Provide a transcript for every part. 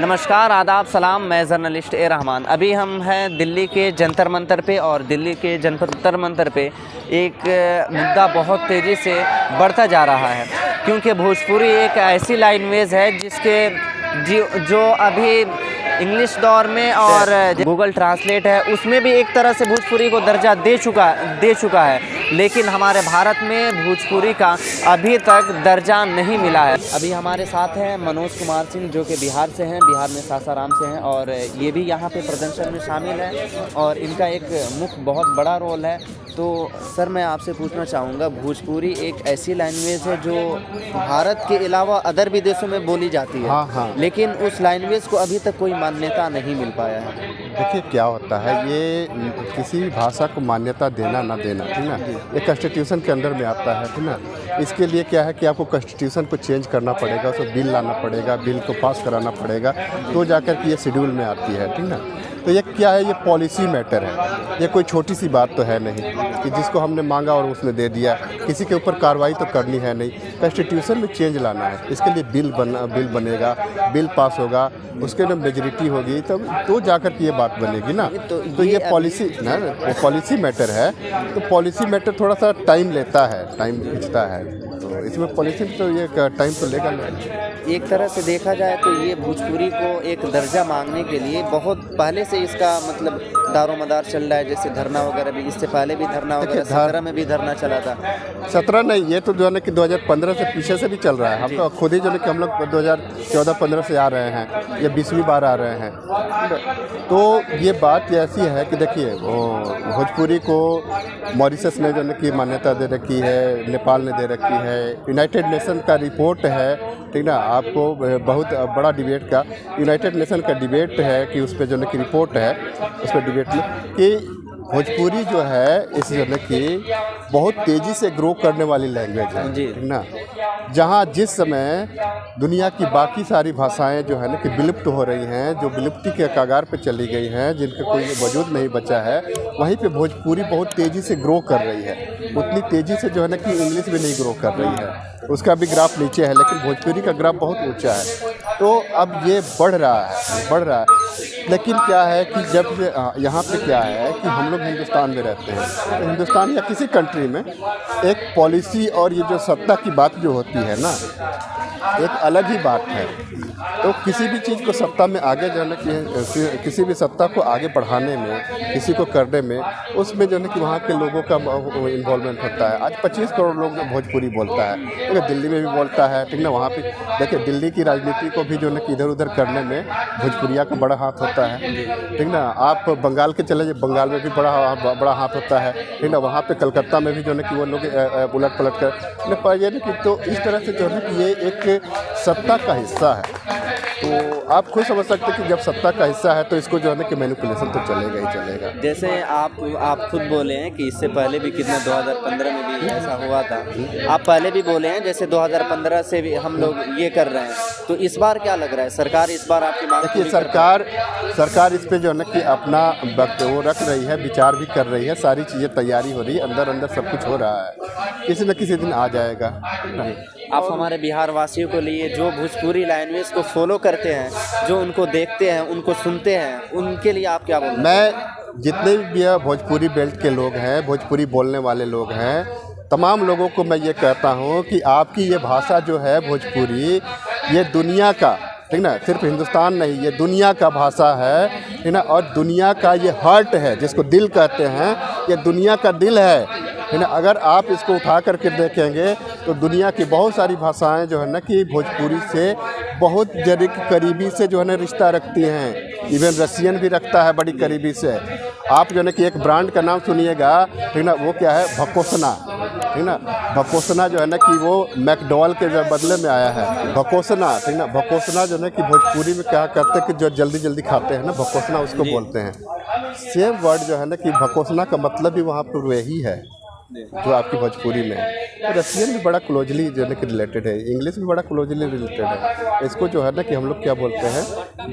नमस्कार, आदाब, सलाम। मैं जर्नलिस्ट ए रहमान। अभी हम हैं दिल्ली के जंतर मंतर पे और दिल्ली के जंतर मंतर पे एक मुद्दा बहुत तेज़ी से बढ़ता जा रहा है, क्योंकि भोजपुरी एक ऐसी लैंग्वेज है जो अभी इंग्लिश दौर में और गूगल ट्रांसलेट है उसमें भी एक तरह से भोजपुरी को दर्जा दे चुका है, लेकिन हमारे भारत में भोजपुरी का अभी तक दर्जा नहीं मिला है। अभी हमारे साथ हैं मनोज कुमार सिंह, जो कि बिहार से हैं, बिहार में सासाराम से हैं, और ये भी यहाँ पे प्रदर्शन में शामिल है और इनका एक मुख्य बहुत बड़ा रोल है। तो सर, मैं आपसे पूछना चाहूँगा, भोजपुरी एक ऐसी लैंग्वेज है जो भारत के अलावा अदर विदेशों में बोली जाती है। हाँ। लेकिन उस लैंग्वेज को अभी तक कोई मान्यता नहीं मिल पाया है। देखिए क्या होता है, ये किसी भी भाषा को मान्यता देना ना देना, ठीक ना, ये कॉन्स्टिट्यूशन के अंदर में आता है, ठीक ना। इसके लिए क्या है कि आपको कॉन्स्टिट्यूशन को चेंज करना पड़ेगा, उसको बिल लाना पड़ेगा, बिल को पास कराना पड़ेगा, तो जाकर के ये शेड्यूल में आती है, ठीक ना। तो ये क्या है, ये पॉलिसी मैटर है, ये कोई छोटी सी बात तो है नहीं कि जिसको हमने मांगा और उसने दे दिया। किसी के ऊपर कार्रवाई तो करनी है नहीं, कॉन्स्टिट्यूशन में चेंज लाना है। इसके लिए बिल बनेगा, बिल पास होगा, उसके लिए मेजॉरिटी होगी, तब तो जाकर के ये बात बनेगी ना। तो ये पॉलिसी ना, वो पॉलिसी मैटर है, तो पॉलिसी मैटर थोड़ा सा टाइम लेता है, टाइम खींचता है, तो इसमें पॉलिसी तो ये टाइम तो लेगा ना। एक तरह से देखा जाए तो ये भोजपुरी को एक दर्जा मांगने के लिए बहुत पहले से इसका मतलब दारोमदार चल रहा है, जैसे धरना वगैरह भी, इससे पहले भी धरना वगैरह 17 में भी धरना चला था। 17 नहीं, ये तो जो है ना कि 2015 से पीछे से भी चल रहा है। हम तो खुद ही जो है कि हम लोग 2014-15 से आ रहे हैं, ये 20वीं बार आ रहे हैं। तो ये बात ऐसी है कि देखिए, भोजपुरी को मॉरिशस ने जो है कि मान्यता दे रखी है, नेपाल ने दे रखी है, यूनाइटेड नेशन का रिपोर्ट है, ठीक ना। आपको बहुत बड़ा डिबेट का यूनाइटेड नेशन का डिबेट है कि उस पर जो है कि रिपोर्ट है, उस पर डिबेट में कि भोजपुरी जो है इस जो है कि बहुत तेज़ी से ग्रो करने वाली लैंग्वेज है, ठीक ना। जहाँ जिस समय दुनिया की बाकी सारी भाषाएं जो है ना कि विलुप्त हो रही हैं, जो विलुप्ति के कगार पे चली गई हैं, जिनका कोई वजूद नहीं बचा है, वहीं पे भोजपुरी बहुत तेज़ी से ग्रो कर रही है। उतनी तेज़ी से जो है ना कि इंग्लिश भी नहीं ग्रो कर रही है, उसका भी ग्राफ नीचे है, लेकिन भोजपुरी का ग्राफ बहुत ऊंचा है। तो अब ये बढ़ रहा है। लेकिन क्या है कि जब यहाँ पे क्या है कि हम लोग हिंदुस्तान में रहते हैं, तो हिंदुस्तान या किसी कंट्री में एक पॉलिसी और ये जो सत्ता की बात जो होती है ना, एक अलग ही बात है। तो किसी भी चीज़ को सत्ता में आगे जाने की, किसी भी सत्ता को आगे बढ़ाने में, किसी को करने में, उसमें जो है कि वहाँ के लोगों का इन्वॉल्वमेंट होता है। आज 25 करोड़ लोग भोजपुरी बोलता है, ठीक है, दिल्ली में भी बोलता है, ठीक ना। वहाँ पे देखिए, दिल्ली की राजनीति को भी जो है कि इधर उधर करने में भोजपुरिया का बड़ा हाथ होता है, ठीक ना। आप बंगाल के चले जाइए, बंगाल में भी बड़ा हाथ होता है, ठीक ना। वहाँ पे कलकत्ता में भी जो है कि वो लोग उलट पलट कर पाइए ना कि, तो इस तरह से जो है कि ये एक सत्ता का हिस्सा है। तो आप खुद समझ सकते हैं कि जब सत्ता का हिस्सा है तो इसको जो है ना कि मैनिपुलेशन तो चलेगा ही चलेगा। जैसे आप खुद बोले हैं कि इससे पहले भी कितना 2015 में भी ऐसा हुआ था। आप पहले भी बोले हैं जैसे 2015 से भी हम लोग ये कर रहे हैं, तो इस बार क्या लग रहा है, सरकार इस बार आपकी मांग? देखिए, सरकार इस पे जो है ना कि अपना वक्त वो रख रही है, विचार भी कर रही है, सारी चीज़ें तैयारी हो रही है, अंदर सब कुछ हो रहा है, किसी न किसी दिन आ जाएगा। आप हमारे बिहार वासियों को लिए जो भोजपुरी लैंग्वेज को फॉलो करते हैं, जो उनको देखते हैं, उनको सुनते हैं, उनके लिए आप क्या बोलेंगे? मैं जितने भी भोजपुरी बेल्ट के लोग हैं, भोजपुरी बोलने वाले लोग हैं, तमाम लोगों को मैं ये कहता हूँ कि आपकी ये भाषा जो है भोजपुरी, ये दुनिया का, ठीक ना, सिर्फ हिंदुस्तान नहीं, ये दुनिया का भाषा है, ठीक ना। और दुनिया का ये हार्ट है, जिसको दिल कहते हैं, ये दुनिया का दिल है ना। अगर आप इसको उठा करके देखेंगे तो दुनिया की बहुत सारी भाषाएं जो है ना कि भोजपुरी से बहुत करीबी से जो है ना रिश्ता रखती हैं। इवन रशियन भी रखता है बड़ी करीबी से। आप जो है ना कि एक ब्रांड का नाम सुनिएगा, ठीक ना, वो क्या है, भकोसना, ठीक ना। भकोसना जो है ना कि वो मैकडॉल के बदले में आया है, भकोसना, ठीक ना। भकोसना जो है ना कि भोजपुरी में क्या करते हैं कि जो जल्दी जल्दी खाते हैं ना, भकोसना उसको बोलते हैं। सेम वर्ड जो है ना कि भकोसना का मतलब भी वहाँ पर वही है, जो आपकी भोजपुरी में है। तो रसियन भी बड़ा क्लोजली जो है कि रिलेटेड है, इंग्लिश भी बड़ा क्लोजली रिलेटेड है। इसको जो है ना कि हम लोग क्या बोलते हैं,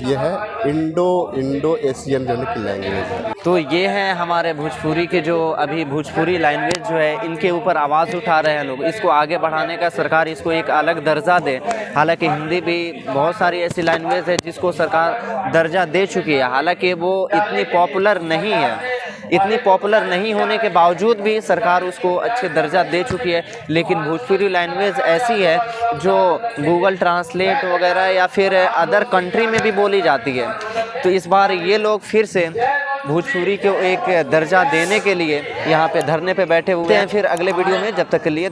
ये है इंडो एशियन जो है कि लैंग्वेज है। तो ये है हमारे भोजपुरी के जो अभी भोजपुरी लैंग्वेज जो है इनके ऊपर आवाज़ उठा रहे हैं लोग। इसको आगे बढ़ाने का सरकार इसको एक अलग दर्जा दे। हालांकि हिंदी भी बहुत सारी ऐसी लैंग्वेज है जिसको सरकार दर्जा दे चुकी है, हालांकि वो इतनी पॉपुलर नहीं है। इतनी पॉपुलर नहीं होने के बावजूद भी सरकार उसको अच्छे दर्जा दे चुकी है। लेकिन भोजपुरी लैंग्वेज ऐसी है जो गूगल ट्रांसलेट वगैरह या फिर अदर कंट्री में भी बोली जाती है। तो इस बार ये लोग फिर से भोजपुरी को एक दर्जा देने के लिए यहाँ पे धरने पे बैठे हुए हैं। फिर अगले वीडियो में, जब तक के लिए